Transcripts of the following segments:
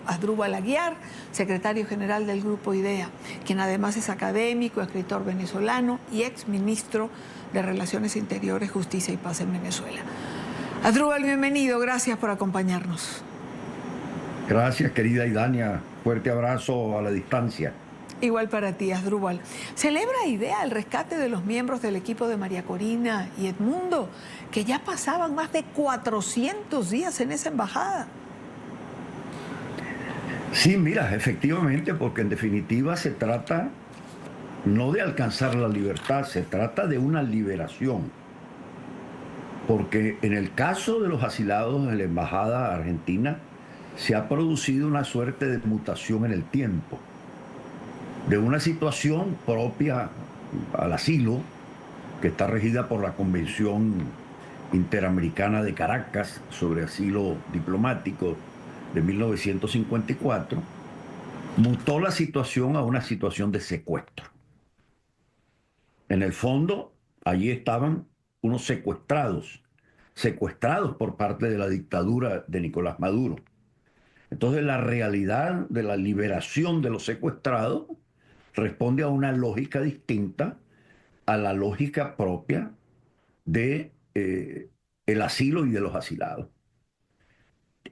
Asdrúbal Aguiar, secretario general del Grupo IDEA, quien además es académico, escritor venezolano y exministro de Relaciones Interiores, Justicia y Paz en Venezuela. Asdrúbal, bienvenido, gracias por acompañarnos. Gracias, querida Idania. Fuerte abrazo a la distancia. Igual para ti, Asdrúbal. ¿Celebra IDEA el rescate de los miembros del equipo de María Corina y Edmundo, que ya pasaban más de 400 días en esa embajada? Sí, mira, efectivamente, porque en definitiva se trata no de alcanzar la libertad, se trata de una liberación. Porque en el caso de los asilados en la embajada argentina, se ha producido una suerte de mutación en el tiempo, de una situación propia al asilo, que está regida por la Convención Interamericana de Caracas sobre asilo diplomático de 1954, mutó la situación a una situación de secuestro. En el fondo, allí estaban unos secuestrados por parte de la dictadura de Nicolás Maduro. Entonces, la realidad de la liberación de los secuestrados responde a una lógica distinta a la lógica propia de el asilo y de los asilados.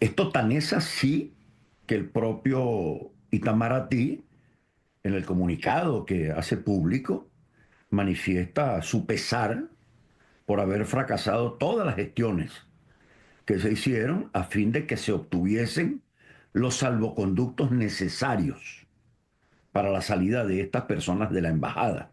Esto tan es así que el propio Itamaraty, en el comunicado que hace público, manifiesta su pesar por haber fracasado todas las gestiones que se hicieron a fin de que se obtuviesen los salvoconductos necesarios para la salida de estas personas de la embajada.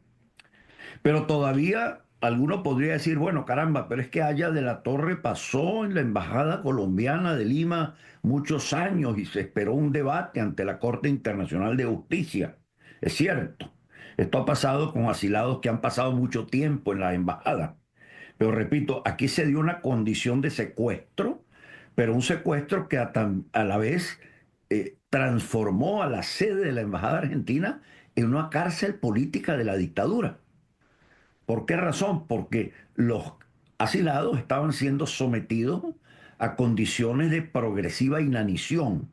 Pero todavía alguno podría decir, bueno, caramba, pero es que Haya de la Torre pasó en la embajada colombiana de Lima muchos años y se esperó un debate ante la Corte Internacional de Justicia. Es cierto, esto ha pasado con asilados que han pasado mucho tiempo en la embajada. Pero repito, aquí se dio una condición de secuestro, pero un secuestro que a la vez transformó a la sede de la embajada argentina en una cárcel política de la dictadura. ¿Por qué razón? Porque los asilados estaban siendo sometidos a condiciones de progresiva inanición.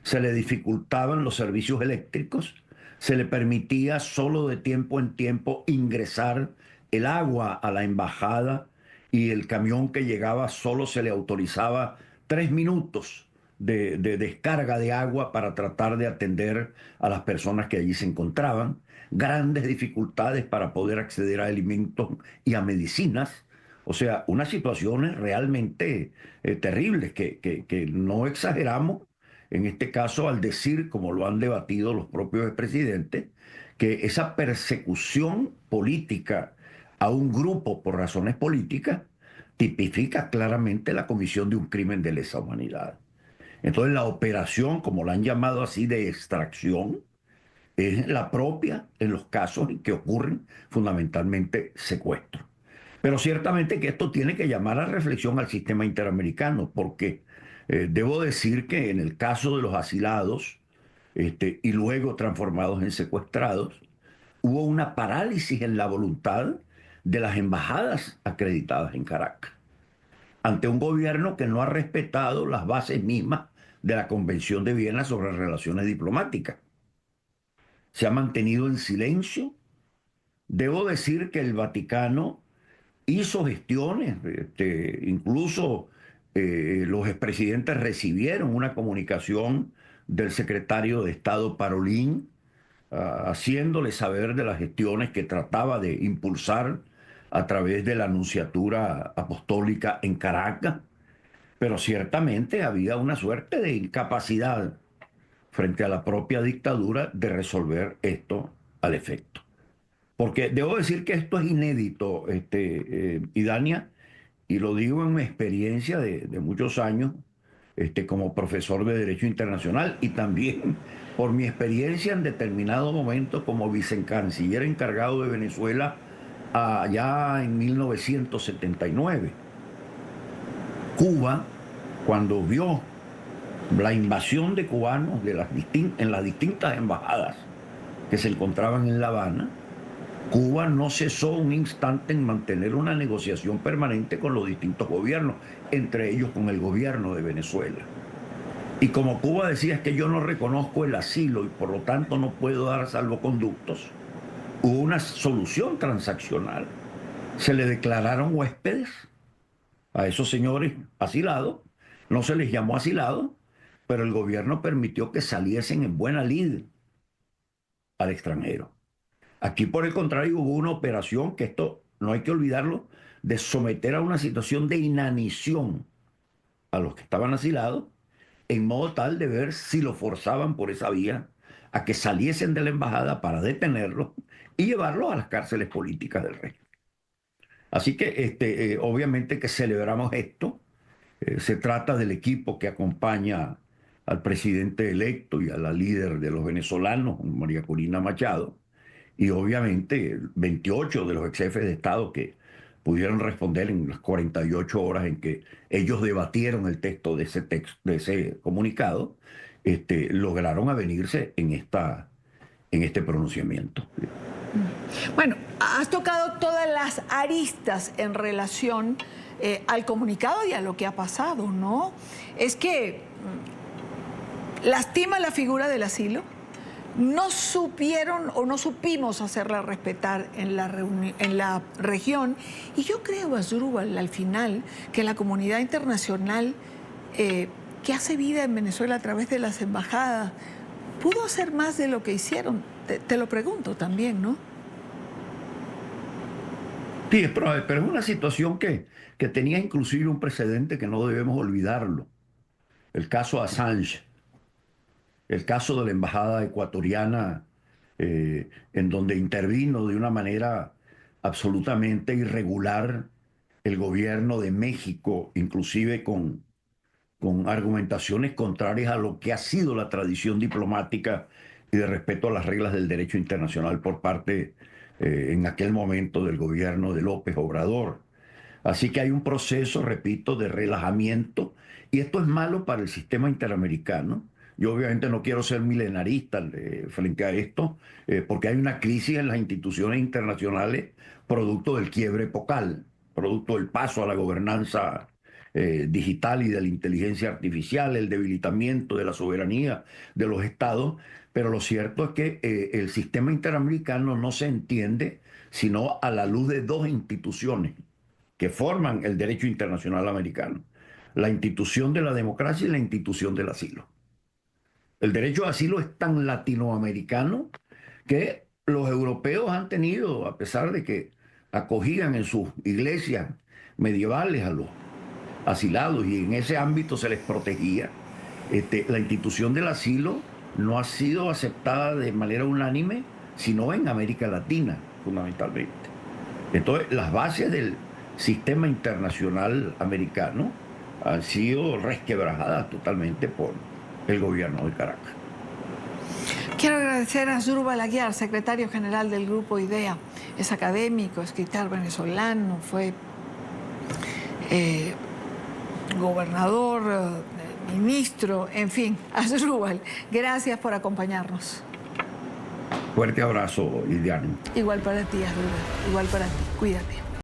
Se le dificultaban los servicios eléctricos, se le permitía solo de tiempo en tiempo ingresar el agua a la embajada y el camión que llegaba solo se le autorizaba 3 minutos de descarga de agua para tratar de atender a las personas que allí se encontraban, grandes dificultades para poder acceder a alimentos y a medicinas. O sea, unas situaciones realmente terribles que no exageramos en este caso al decir, como lo han debatido los propios expresidentes, que esa persecución política a un grupo por razones políticas tipifica claramente la comisión de un crimen de lesa humanidad. Entonces la operación, como la han llamado así, de extracción, es la propia en los casos en que ocurren fundamentalmente secuestros. Pero ciertamente que esto tiene que llamar a reflexión al sistema interamericano, porque debo decir que en el caso de los asilados y luego transformados en secuestrados, hubo una parálisis en la voluntad de las embajadas acreditadas en Caracas, ante un gobierno que no ha respetado las bases mismas de la Convención de Viena sobre relaciones diplomáticas. Se ha mantenido en silencio. Debo decir que el Vaticano hizo gestiones, incluso los expresidentes recibieron una comunicación del secretario de Estado Parolín, haciéndole saber de las gestiones que trataba de impulsar a través de la Nunciatura Apostólica en Caracas, pero ciertamente había una suerte de incapacidad frente a la propia dictadura de resolver esto al efecto. Porque debo decir que esto es inédito, Idania, y lo digo en mi experiencia de muchos años como profesor de Derecho Internacional y también por mi experiencia en determinado momento como vicecanciller encargado de Venezuela allá en 1979. Cuba, cuando vio la invasión de cubanos en las distintas embajadas que se encontraban en La Habana, Cuba no cesó un instante en mantener una negociación permanente con los distintos gobiernos, entre ellos con el gobierno de Venezuela. Y como Cuba decía, es que yo no reconozco el asilo y por lo tanto no puedo dar salvoconductos, hubo una solución transaccional. Se le declararon huéspedes a esos señores asilados, no se les llamó asilados, pero el gobierno permitió que saliesen en buena lid al extranjero. Aquí, por el contrario, hubo una operación, que esto no hay que olvidarlo, de someter a una situación de inanición a los que estaban asilados, en modo tal de ver si lo forzaban por esa vía a que saliesen de la embajada para detenerlos y llevarlos a las cárceles políticas del régimen. Así que obviamente que celebramos esto. Se trata del equipo que acompaña al presidente electo y a la líder de los venezolanos, María Corina Machado, y obviamente 28 de los ex jefes de Estado que pudieron responder en las 48 horas en que ellos debatieron el texto de ese comunicado, lograron avenirse en este pronunciamiento. Bueno, has tocado todas las aristas en relación al comunicado y a lo que ha pasado, ¿no? Es que lastima la figura del asilo. No supieron o no supimos hacerla respetar en la región. Y yo creo, Asdrúbal, al final, que la comunidad internacional que hace vida en Venezuela a través de las embajadas pudo hacer más de lo que hicieron. Te lo pregunto también, ¿no? Sí, pero es una situación que tenía inclusive un precedente que no debemos olvidarlo. El caso Assange, el caso de la embajada ecuatoriana, en donde intervino de una manera absolutamente irregular el gobierno de México, inclusive con argumentaciones contrarias a lo que ha sido la tradición diplomática y de respeto a las reglas del derecho internacional por parte, en aquel momento, del gobierno de López Obrador. Así que hay un proceso, repito, de relajamiento, y esto es malo para el sistema interamericano. Yo obviamente no quiero ser milenarista frente a esto, porque hay una crisis en las instituciones internacionales producto del quiebre epocal, producto del paso a la gobernanza digital y de la inteligencia artificial, el debilitamiento de la soberanía de los estados. Pero lo cierto es que el sistema interamericano no se entiende sino a la luz de dos instituciones que forman el derecho internacional americano: la institución de la democracia y la institución del asilo. El derecho de asilo es tan latinoamericano que los europeos han tenido, a pesar de que acogían en sus iglesias medievales a los asilados y en ese ámbito se les protegía, la institución del asilo no ha sido aceptada de manera unánime, sino en América Latina, fundamentalmente. Entonces, las bases del sistema internacional americano han sido resquebrajadas totalmente por el gobierno de Caracas. Quiero agradecer a Asdrúbal Aguiar, secretario general del Grupo IDEA. Es académico, escritor venezolano, fue gobernador, ministro, en fin. Asdrúbal, gracias por acompañarnos. Fuerte abrazo, Lidiana. Igual para ti, Asdrúbal, igual para ti. Cuídate.